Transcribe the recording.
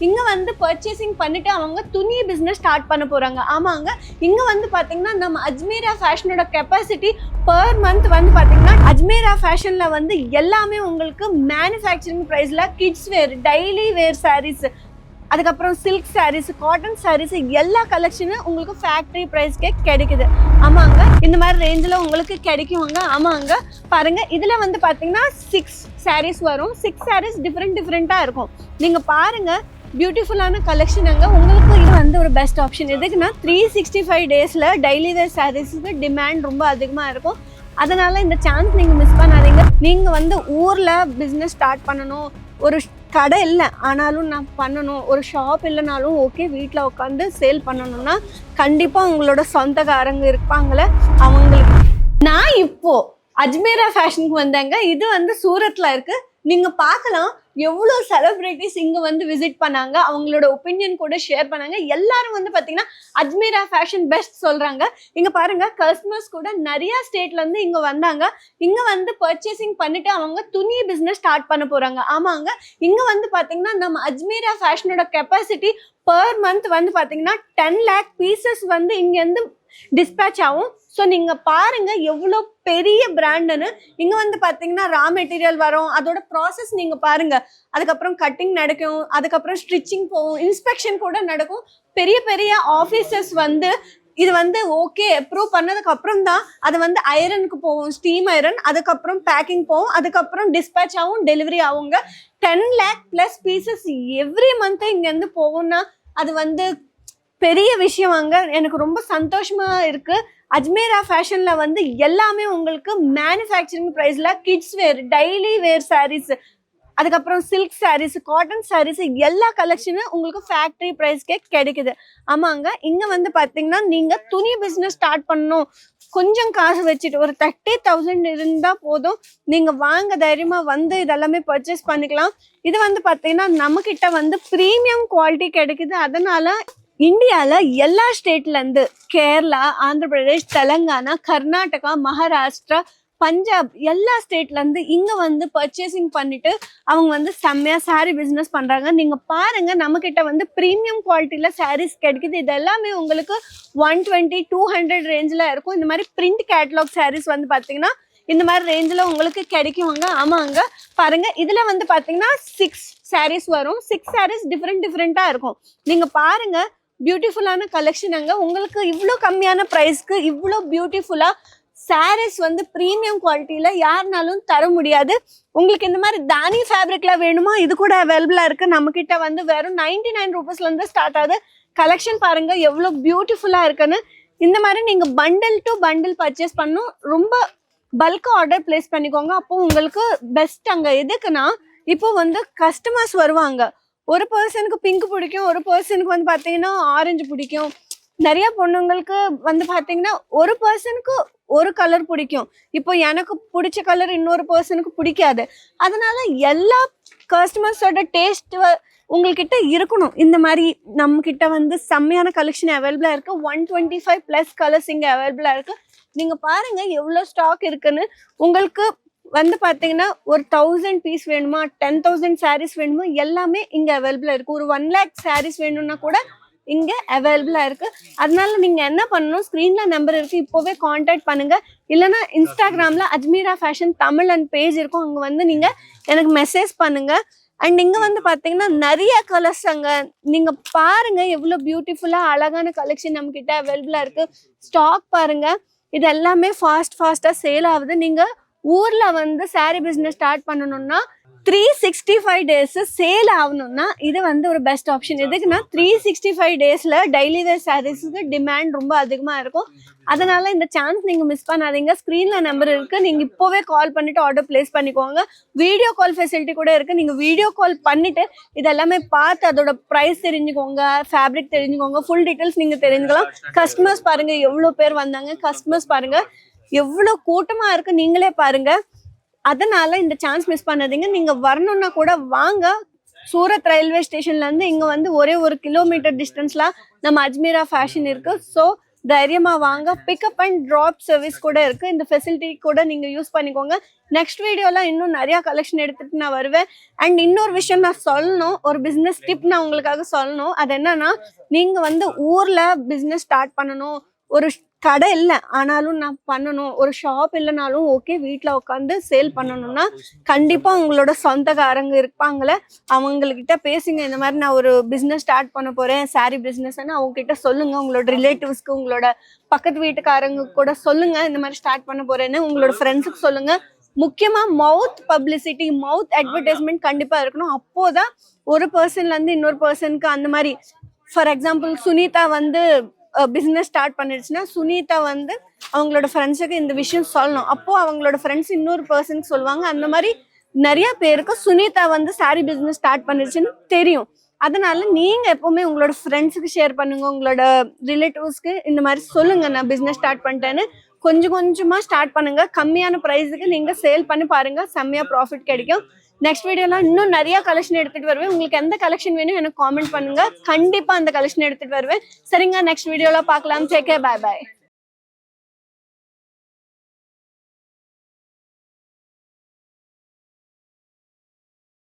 இங்க வந்து பர்ச்சேசிங் பண்ணிட்டு அவங்க துணி பிசினஸ் ஸ்டார்ட் பண்ண போறாங்க. ஆமாங்க, இங்க வந்து பாத்தீங்கன்னா நம்ம அஜ்மீரா ஃபேஷனோட கெப்பாசிட்டி பர் மந்த் வந்து பாத்தீங்கன்னா அஜ்மீரா ஃபேஷன்ல வந்து எல்லாமே உங்களுக்கு மேனுஃபேக்சரிங் பிரைஸ்ல kids wear, daily wear saris, அதுக்கப்புறம் சில்க் சாரீஸ், காட்டன் சாரீஸ் எல்லா கலெக்ஷனும் உங்களுக்கு ஃபேக்டரி ப்ரைஸ்க்கே கிடைக்குது. ஆமாங்க, இந்த மாதிரி ரேஞ்சில் உங்களுக்கு கிடைக்குவாங்க. ஆமாங்க, பாருங்க இதில் வந்து பார்த்தீங்கன்னா 6 சாரீஸ் வரும். 6 சாரீஸ் டிஃப்ரெண்ட்டாக இருக்கும். நீங்கள் பாருங்க, பியூட்டிஃபுல்லான கலெக்ஷன் அங்கே உங்களுக்கு. இது வந்து ஒரு பெஸ்ட் ஆப்ஷன். எதுக்குன்னா 365 டேஸில் டெய்லி வேர் சாரீஸுக்கு டிமாண்ட் ரொம்ப அதிகமாக இருக்கும். அதனால் இந்த சான்ஸ் நீங்கள் மிஸ் பண்ணாதீங்க. நீங்கள் வந்து ஊரில் பிஸ்னஸ் ஸ்டார்ட் பண்ணணும், ஒரு கடை இல்லை ஆனாலும் நான் பண்ணணும், ஒரு ஷாப் இல்லைனாலும் ஓகே, வீட்டில் உட்காந்து சேல் பண்ணணும்னா கண்டிப்பாக உங்களோட சொந்தக்காரங்க இருப்பாங்களே அவங்களுக்கு. நான் இப்போ அஜ்மீரா ஃபேஷனுக்கு வந்தேங்க. இது வந்து சூரத்தில் இருக்குது. நீங்கள் பார்க்கலாம் எவ்வளோ செலிப்ரிட்டிஸ் இங்கே வந்து விசிட் பண்ணாங்க, அவங்களோட ஒப்பீனியன் கூட ஷேர் பண்ணாங்க. எல்லாரும் வந்து பார்த்தீங்கன்னா அஜ்மீரா ஃபேஷன் பெஸ்ட் சொல்கிறாங்க. இங்கே பாருங்கள், கஸ்டமர்ஸ் கூட நிறையா ஸ்டேட்லேருந்து இங்கே வந்தாங்க. இங்கே வந்து பர்ச்சேசிங் பண்ணிவிட்டு அவங்க துணி பிஸ்னஸ் ஸ்டார்ட் பண்ண போகிறாங்க. ஆமாங்க, இங்கே வந்து பார்த்தீங்கன்னா நம்ம அஜ்மீரா ஃபேஷனோட கெப்பாசிட்டி பர் மந்த் வந்து பார்த்தீங்கன்னா 10 lakh பீசஸ் வந்து இங்கேருந்து டிஸ்பேச் ஆகும். ஸோ நீங்கள் பாருங்கள் எவ்வளோ பெரிய பிராண்டுன்னு. இங்கே வந்து பார்த்தீங்கன்னா ரா மெட்டீரியல் வரும், அதோட ப்ராசஸ் நீங்கள் பாருங்கள். அதுக்கப்புறம் கட்டிங் நடக்கும், அதுக்கப்புறம் ஸ்டிச்சிங் போகும், இன்ஸ்பெக்ஷன் கூட நடக்கும். பெரிய பெரிய ஆஃபீஸர்ஸ் வந்து இது வந்து ஓகே அப்ரூவ் பண்ணதுக்கு அப்புறம் தான் அது வந்து ஐரனுக்கு போகும், ஸ்டீம் ஐரன், அதுக்கப்புறம் பேக்கிங் போகும், அதுக்கப்புறம் டிஸ்பேச் ஆகும், டெலிவரி ஆகுங்க. 10 lakh plus pieces every month இங்கேருந்து போகும்னா அது வந்து பெரிய விஷயம். அங்கே எனக்கு ரொம்ப சந்தோஷமா இருக்கு. அஜ்மீரா ஃபேஷன்ல வந்து எல்லாமே உங்களுக்கு மேனுஃபேக்சரிங் ப்ரைஸ்ல kids wear, daily wear saris, அதுக்கப்புறம் சில்க் சாரீஸ், காட்டன் சாரீஸ் எல்லா கலெக்ஷனும் உங்களுக்கு ஃபேக்டரி ப்ரைஸ்க்கே கிடைக்குது. ஆமாங்க, இங்கே வந்து பார்த்தீங்கன்னா நீங்கள் துணி பிஸ்னஸ் ஸ்டார்ட் பண்ணணும், கொஞ்சம் காசு வச்சுட்டு ஒரு 30,000 இருந்தால் போதும், நீங்கள் வாங்க தைரியமாக வந்து இதெல்லாமே பர்ச்சேஸ் பண்ணிக்கலாம். இது வந்து பார்த்தீங்கன்னா நம்மக்கிட்ட வந்து ப்ரீமியம் குவாலிட்டி கிடைக்குது. அதனால இந்தியாவில் எல்லா ஸ்டேட்லேருந்து கேரளா, ஆந்திர பிரதேஷ், தெலங்கானா, கர்நாடகா, மகாராஷ்டிரா, பஞ்சாப் எல்லா ஸ்டேட்லேருந்து இங்கே வந்து பர்ச்சேசிங் பண்ணிட்டு அவங்க வந்து செம்மையாக சாரீ பிஸ்னஸ் பண்ணுறாங்க. நீங்கள் பாருங்கள், நம்மக்கிட்ட வந்து ப்ரீமியம் குவாலிட்டியில் சாரீஸ் கிடைக்குது. இது எல்லாமே உங்களுக்கு 120, 200 ரேஞ்சில் இருக்கும். இந்த மாதிரி பிரிண்ட் கேட்லாக் சாரீஸ் வந்து பார்த்தீங்கன்னா இந்த மாதிரி ரேஞ்சில் உங்களுக்கு கிடைக்குவாங்க. ஆமாங்க, பாருங்கள் இதில் வந்து பார்த்தீங்கன்னா 6 சாரீஸ் வரும். 6 சாரீஸ் டிஃப்ரெண்ட்டாக இருக்கும். நீங்கள் பாருங்கள், பியூட்டிஃபுல்லான கலெக்ஷன் அங்கே உங்களுக்கு. இவ்வளோ கம்மியான ப்ரைஸ்க்கு இவ்வளோ பியூட்டிஃபுல்லாக சாரீஸ் வந்து ப்ரீமியம் குவாலிட்டியில் யாருனாலும் தர முடியாது. உங்களுக்கு இந்த மாதிரி தானி ஃபேப்ரிக்கில் வேணுமா, இது கூட அவைலபிளாக இருக்குது. நம்மக்கிட்ட வந்து வெறும் 99 ரூபீஸ்லேருந்து ஸ்டார்ட் ஆகுது. கலெக்ஷன் பாருங்கள் எவ்வளோ பியூட்டிஃபுல்லாக இருக்குன்னு. இந்த மாதிரி நீங்கள் பண்டில் டு பண்டில் பர்ச்சேஸ் பண்ணணும், ரொம்ப பல்காக ஆர்டர் பிளேஸ் பண்ணிக்கோங்க. அப்போ உங்களுக்கு பெஸ்ட். அங்கே எதுக்குன்னா இப்போ வந்து கஸ்டமர்ஸ் வருவாங்க, ஒரு பர்சனுக்கு பிங்க் பிடிக்கும், ஒரு பர்சனுக்கு வந்து பார்த்தீங்கன்னா ஆரஞ்சு பிடிக்கும், நிறைய பொண்ணுங்களுக்கு வந்து பார்த்தீங்கன்னா ஒரு பர்சனுக்கு ஒரு கலர் பிடிக்கும். இப்போ எனக்கு பிடிச்ச கலர் இன்னொரு பர்சனுக்கு பிடிக்காது. அதனால எல்லா கஸ்டமர்ஸோட டேஸ்ட் உங்கள்கிட்ட இருக்கணும். இந்த மாதிரி நம்மக்கிட்ட வந்து செம்மையான கலெக்ஷன் அவைலபிளாக இருக்குது. 125 ப்ளஸ் கலர்ஸ் இங்கே அவைலபிளாக இருக்குது. நீங்கள் பாருங்கள் எவ்வளோ ஸ்டாக் இருக்குன்னு. உங்களுக்கு வந்து பார்த்தீங்கன்னா ஒரு 1000 பீஸ் வேணுமா, 10,000 சாரீஸ் வேணுமா, எல்லாமே இங்கே அவைலபிளாக இருக்குது. ஒரு 1 lakh சாரீஸ் வேணும்னா கூட இங்கே அவைலபிளாக இருக்குது. அதனால நீங்கள் என்ன பண்ணணும், ஸ்க்ரீனில் நம்பர் இருக்குது, இப்போவே காண்டாக்ட் பண்ணுங்கள். இல்லைனா இன்ஸ்டாகிராமில் Ajmera fashion Tamil and page இருக்கும், அங்கே வந்து நீங்கள் எனக்கு மெசேஜ் பண்ணுங்கள். அண்ட் இங்கே வந்து பார்த்தீங்கன்னா நிறைய கலர்ஸ் அங்கே நீங்கள் பாருங்கள் எவ்வளோ பியூட்டிஃபுல்லாக அழகான கலெக்ஷன் நம்மக்கிட்ட அவைலபிளாக இருக்குது. ஸ்டாக் பாருங்கள், இது எல்லாமே ஃபாஸ்ட்டாக சேல் ஆகுது. நீங்கள் ஊரில் வந்து சாரீ பிஸ்னஸ் ஸ்டார்ட் பண்ணணும்னா 365 டேஸ் சேல் ஆகணும்னா இது வந்து ஒரு பெஸ்ட் ஆப்ஷன். எதுக்குன்னா 365 டேஸில் டெய்லி வேர் சாரீஸுக்கு டிமாண்ட் ரொம்ப அதிகமாக இருக்கும். அதனால இந்த சான்ஸ் நீங்கள் மிஸ் பண்ணாதீங்க. ஸ்க்ரீனில் நம்பர் இருக்குது, நீங்கள் இப்போவே கால் பண்ணிவிட்டு ஆர்டர் பிளேஸ் பண்ணிக்கோங்க. வீடியோ கால் ஃபெசிலிட்டி கூட இருக்குது. நீங்கள் வீடியோ கால் பண்ணிவிட்டு இதெல்லாமே பார்த்து அதோட ப்ரைஸ் தெரிஞ்சுக்கோங்க, ஃபேப்ரிக் தெரிஞ்சுக்கோங்க, ஃபுல் டீட்டெயில்ஸ் நீங்கள் தெரிஞ்சுக்கலாம். கஸ்டமர்ஸ் பாருங்கள் எவ்வளோ பேர் வந்தாங்க, கஸ்டமர்ஸ் பாருங்கள் எவ்வளோ கூட்டமாக இருக்குது, நீங்களே பாருங்கள். அதனால இந்த சான்ஸ் மிஸ் பண்ணாதீங்க. நீங்கள் வரணுன்னா கூட வாங்க. சூரத் ரயில்வே ஸ்டேஷன்லேருந்து இங்கே வந்து ஒரே 1 கிலோமீட்டர் டிஸ்டன்ஸில் நம்ம அஜ்மீரா ஃபேஷன் இருக்குது. ஸோ தைரியமா வாங்க. பிக்கப் அண்ட் ட்ராப் சர்வீஸ் கூட இருக்கு. இந்த ஃபெசிலிட்டி கூட நீங்க யூஸ் பண்ணிக்கோங்க. நெக்ஸ்ட் வீடியோல இன்னும் நிறைய கலெக்ஷன் எடுத்துட்டு நான் வருவேன். அண்ட் இன்னொரு விஷயம் நான் சொல்லணும், ஒரு பிசினஸ் டிப் நான் உங்களுக்காக சொல்லணும். அது என்னன்னா, நீங்க வந்து ஊர்ல பிசினஸ் ஸ்டார்ட் பண்ணணும், ஒரு கடை இல்லை ஆனாலும் நான் பண்ணணும், ஒரு ஷாப் இல்லைனாலும் ஓகே, வீட்டில் உட்காந்து சேல் பண்ணணும்னா கண்டிப்பா உங்களோட சொந்தக்காரங்க இருப்பாங்களே, அவங்கக்கிட்ட பேசுங்க. இந்த மாதிரி நான் ஒரு பிஸ்னஸ் ஸ்டார்ட் பண்ண போறேன், சாரி பிஸ்னஸ்ன்னு அவங்க கிட்ட சொல்லுங்க. உங்களோட ரிலேட்டிவ்ஸ்க்கு, உங்களோட பக்கத்து வீட்டுக்காரங்க கூட சொல்லுங்க இந்த மாதிரி ஸ்டார்ட் பண்ண போறேன்னு. உங்களோட ஃப்ரெண்ட்ஸுக்கு சொல்லுங்க. முக்கியமா மவுத் பப்ளிசிட்டி, மவுத் அட்வர்டைஸ்மெண்ட் கண்டிப்பா இருக்கணும். அப்போதான் ஒரு பர்சன்ல இருந்து இன்னொரு பர்சனுக்கு அந்த மாதிரி, ஃபார் எக்ஸாம்பிள் சுனிதா வந்து பிஸ்னஸ் ஸ்டார்ட் பண்ணிடுச்சுன்னா சுனிதா வந்து அவங்களோட ஃப்ரெண்ட்ஸுக்கு இந்த விஷயம் சொல்லணும். அப்போ அவங்களோட ஃப்ரெண்ட்ஸ் இன்னொரு பர்சனுக்கு சொல்லுவாங்க. அந்த மாதிரி நிறைய பேருக்கு சுனிதா வந்து சாரி பிஸ்னஸ் ஸ்டார்ட் பண்ணிடுச்சுன்னு தெரியும். அதனால நீங்க எப்பவுமே உங்களோட ஃப்ரெண்ட்ஸுக்கு ஷேர் பண்ணுங்க, உங்களோட ரிலேட்டிவ்ஸ்க்கு இந்த மாதிரி சொல்லுங்க நான் பிஸ்னஸ் ஸ்டார்ட் பண்ணிட்டேன்னு. கொஞ்சம் கொஞ்சமா ஸ்டார்ட் பண்ணுங்க. கம்மியான ப்ரைஸுக்கு நீங்க சேல் பண்ணி பாருங்க, செம்மையா ப்ராஃபிட் கிடைக்கும். நெக்ஸ்ட் வீடியோல இன்னும் நிறைய கலெக்ஷன் எடுத்துட்டு வருவேன். உங்களுக்கு எந்த கலெக்ஷன் வேணும் எனக்கு காமெண்ட் பண்ணுங்க, கண்டிப்பா அந்த கலெக்ஷன் எடுத்துட்டு வருவேன். சரிங்க, நெக்ஸ்ட் வீடியோல பார்க்கலாம். Take care, bye by.